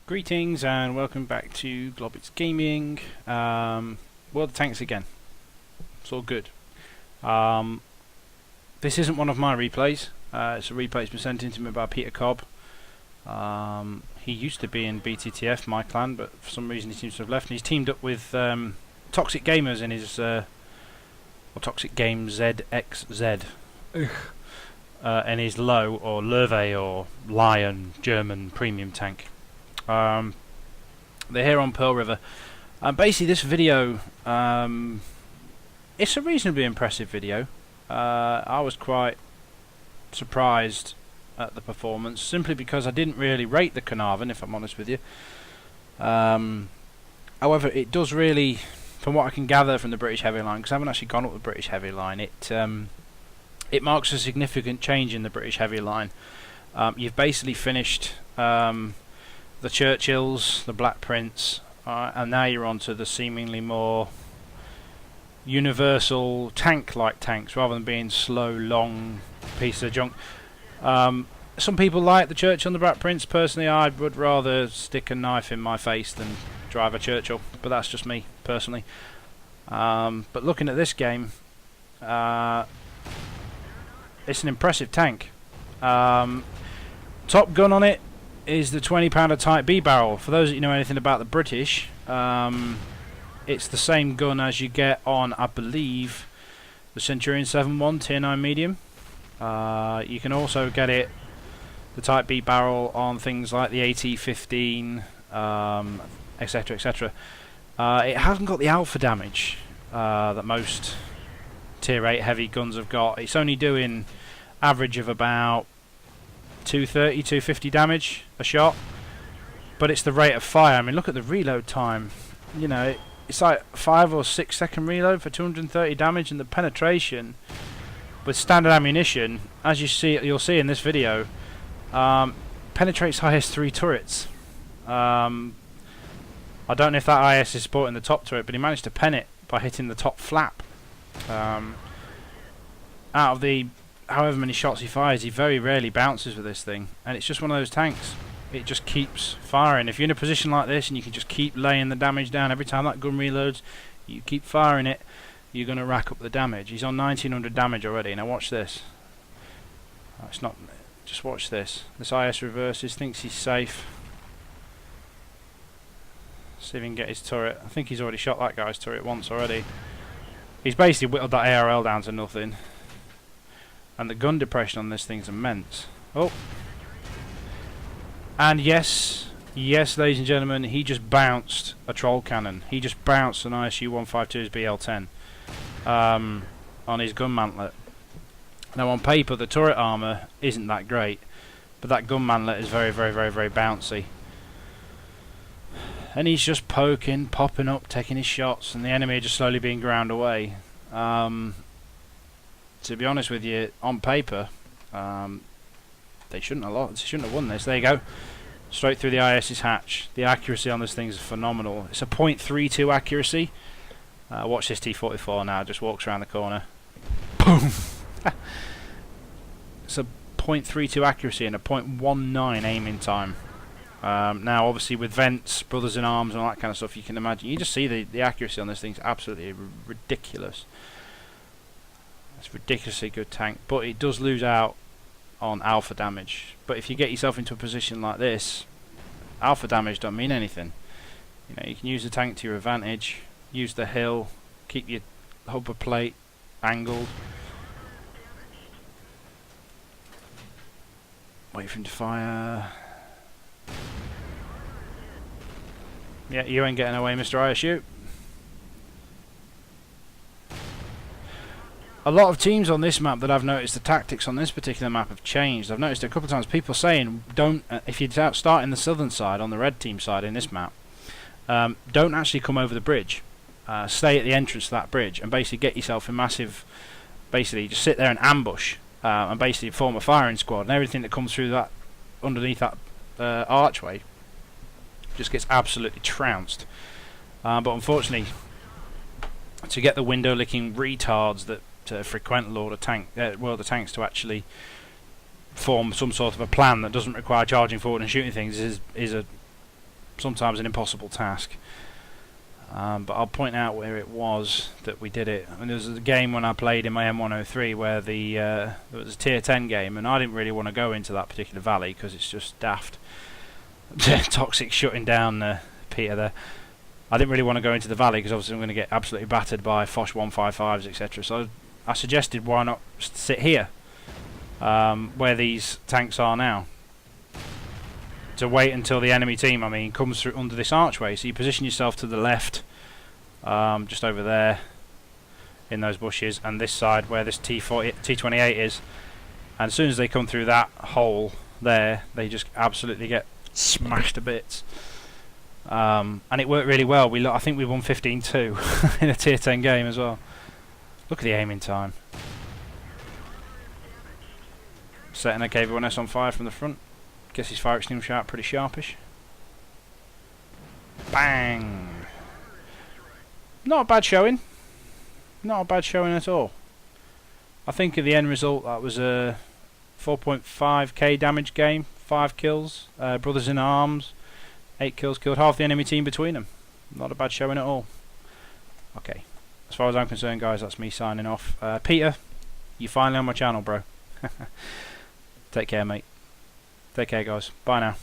Greetings and welcome back to Globbits Gaming. World of Tanks again. It's all good. This isn't one of my replays. It's a replay that's been sent in to me by Peter Cobb. He used to be in BTTF, my clan, but for some reason he seems to have left. And he's teamed up with Toxic Gamers in his or Toxic Game ZXZ. In his Low or Lurve or Lion German premium tank. They're here on Pearl River. Basically this video, it's a reasonably impressive video. I was quite surprised at the performance, simply because I didn't really rate the Caernarvon, if I'm honest with you. However, it does really, from what I can gather from the British Heavy Line, because I haven't actually gone up the British Heavy Line, it marks a significant change in the British Heavy Line. You've basically finished the Churchills, the Black Prince, and now you're on to the seemingly more universal tank-like tanks, rather than being slow, long piece of junk. Some people like the Churchill and the Black Prince. Personally, I would rather stick a knife in my face than drive a Churchill, but that's just me, personally. But looking at this game, it's an impressive tank. Top gun on it is the 20-pounder Type B barrel. For those of you know anything about the British, it's the same gun as you get on, I believe, the Centurion 7.1 Tier 9 medium. You can also get it, the Type B barrel, on things like the AT-15, etc, etc. It hasn't got the alpha damage that most Tier 8 heavy guns have got. It's only doing average of about 230, 250 damage a shot, but it's the rate of fire. I mean, look at the reload time. You know, it's like 5 or 6 second reload for 230 damage, and the penetration with standard ammunition, as you'll see in this video, penetrates IS-3 turrets. I don't know if that IS is supporting the top turret, but he managed to pen it by hitting the top flap. Out of the however many shots he fires, he very rarely bounces with this thing, and it's just one of those tanks. It just keeps firing. If you're in a position like this and you can just keep laying the damage down every time that gun reloads, you keep firing it, you're going to rack up the damage. He's on 1900 damage already. Now watch this. It's not. Just watch this. This IS reverses, thinks he's safe. See if he can get his turret. I think he's already shot that guy's turret once already. He's basically whittled that ARL down to nothing. And the gun depression on this thing's immense. Oh. And yes, ladies and gentlemen, he just bounced a troll cannon. He just bounced an ISU 152's BL-10 on his gun mantlet. Now on paper the turret armour isn't that great, but that gun mantlet is very, very, very, very bouncy. And he's just poking, popping up, taking his shots, and the enemy are just slowly being ground away. To be honest with you, on paper, they shouldn't have won this. There you go. Straight through the IS's hatch. The accuracy on this thing is phenomenal. It's a .32 accuracy. Watch this T-44 now. Just walks around the corner. Boom! It's a .32 accuracy and a .19 aiming time. Now, obviously, with vents, brothers in arms, and all that kind of stuff, you can imagine. You just see the accuracy on this thing's absolutely ridiculous. It's a ridiculously good tank, but it does lose out on alpha damage. But if you get yourself into a position like this, alpha damage don't mean anything. You know, you can use the tank to your advantage, use the hill, keep your hopper plate angled. Wait for him to fire. Yeah, you ain't getting away, Mr. ISU. A lot of teams on this map that I've noticed, the tactics on this particular map have changed. I've noticed a couple of times people saying, don't, if you start in the southern side, on the red team side in this map, don't actually come over the bridge. Stay at the entrance to that bridge and basically get yourself a massive, basically just sit there and ambush and basically form a firing squad, and everything that comes through that, underneath that archway, just gets absolutely trounced. But unfortunately, to get the window licking retards that frequent World of Tanks to actually form some sort of a plan that doesn't require charging forward and shooting things is a sometimes an impossible task. But I'll point out where it was that we did it. I mean, there was a game when I played in my M103 where there was a tier 10 game, and I didn't really want to go into that particular valley because it's just daft. Toxic shutting down Peter there. I didn't really want to go into the valley because obviously I'm going to get absolutely battered by Foch 155s, etc. So I suggested why not sit here, where these tanks are now, to wait until the enemy team, comes through under this archway. So you position yourself to the left, just over there in those bushes, and this side where this T28 is. And as soon as they come through that hole there, they just absolutely get smashed to bits. And it worked really well. I think we won 15-2 in a tier 10 game as well. Look at the aiming time. Setting a KV-1S on fire from the front. Guess his fire extinguisher out pretty sharpish. Bang! Not a bad showing. Not a bad showing at all. I think of the end result, that was a 4.5k damage game, 5 kills, brothers in arms, 8 kills, killed half the enemy team between them. Not a bad showing at all. Okay, as far as I'm concerned, guys, that's me signing off. Peter, you're finally on my channel, bro. Take care, mate. Take care, guys. Bye now.